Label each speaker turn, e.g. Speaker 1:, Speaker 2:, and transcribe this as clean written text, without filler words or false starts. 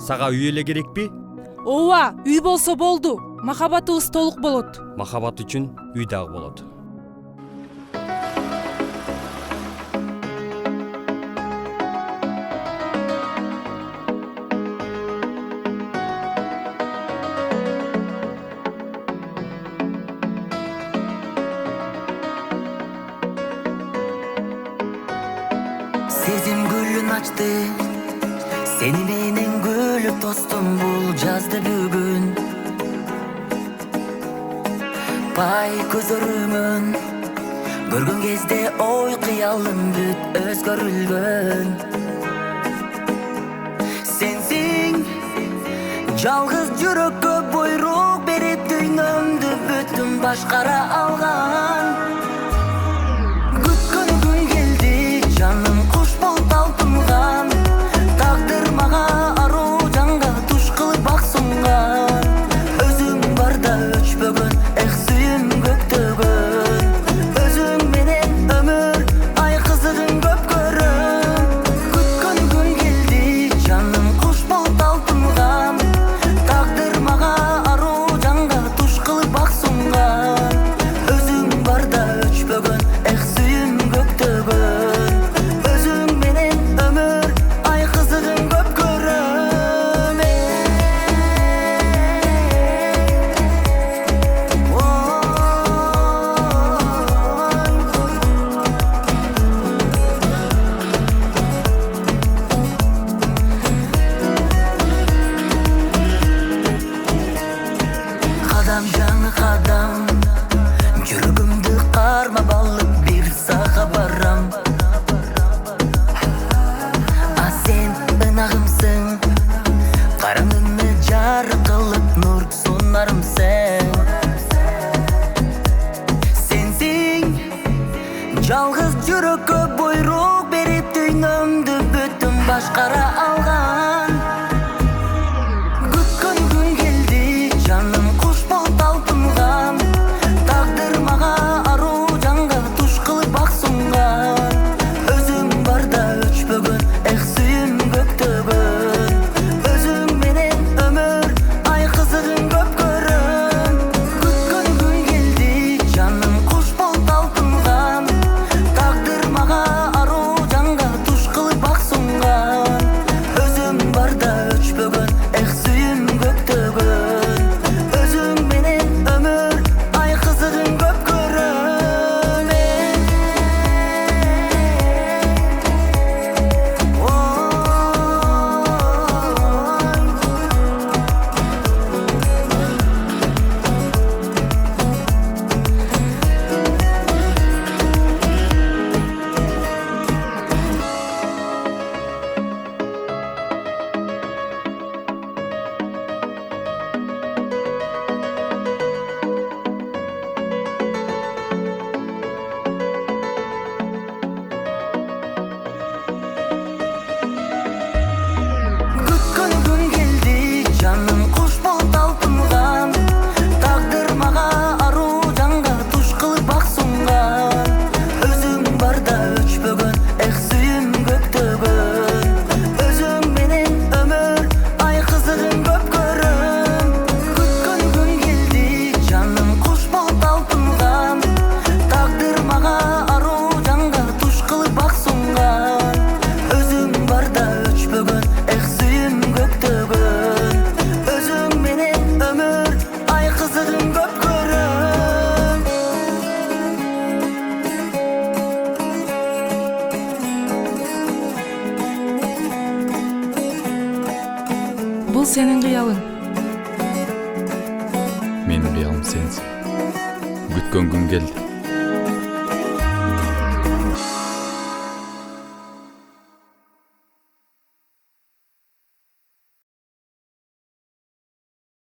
Speaker 1: Сага үй эле керекпи?
Speaker 2: Ооба, үй болсо болду. Махабатыбыз толук болот.
Speaker 1: Махабат үчүн үй дагы болот.
Speaker 3: Сезим гүлүн ачты, сени менен күлүп тостум бул жазды бүгүн. Пай көзөрүмөн көргөн кезде ой кыялым бүт өзгөрүлгөн. Сенсиң жалгыз жүрөккө буйрук берип дүйнөмдү бүтүн башкара алган. Күткөн күн келди, жаным куш болуп талпынган. Тагдыр мага аруу жанга туш кылып бак сунган. Өзүң барда өчпөгөн, эх сүйүм көктөгөн. Өзүң менен өмүр ай кызыгын көп көрөм. Күткөн күн келди, жаным куш болуп талпынган. Тагдыр мага аруу жанга туш кылып бак сунган. Өзүң барда өчпөгөн, эх сүйүм көктөгөн. Өзүң менен өмүр ай кызыгын көп көрөм. Кадам жаңы кадам, жүрөгүмдү кармап алып бир сага барам. А сен ынагымсың, караңгыны жарык кылып нур сунарымсың. Сенсиң жалгыз жүрөккө буйрук берип дүйнөмдү бүтүн башкара алган. Күткөн күн келди, жаным куш болуп талпынган. Тагдыр мага аруу жанга туш кылып бак сунган. Өзүң барда өчпөгөн, эх сүйүм көктөгөн. Өзүң менен өмүр ай кызыгын көп көрөм. Күткөн күн келди, жаным куш болуп талпынган. Тагдыр мага аруу жанга туш кылып бак сунган. Өзүң барда өчпөгөн, эх сүйүм көктөгөн. Өзүң менен өмүр ай кызыгын көп көрөм. Күткөн күн келди, жаным куш болуп талпынган. Тагдыр мага аруу жанга туш кылып бак сунган. Өзүң барда өчпөгөн, эх сүйүм көктөгөн. Өзүң менен өмүр ай кызыгын көп көрөм. Күткөн күн келди, жаным куш болуп талпынган. Тагдыр мага аруу жанга туш кылып бак сунган. Өзүң барда өчпөгөн, эх сүйүм көктөгөн. Өзүң менен өмүр ай кызыгын көп көрөм.
Speaker 2: Бул сенин кыялың.
Speaker 4: Менин кыялым сенсиң. Күткөн күн келди.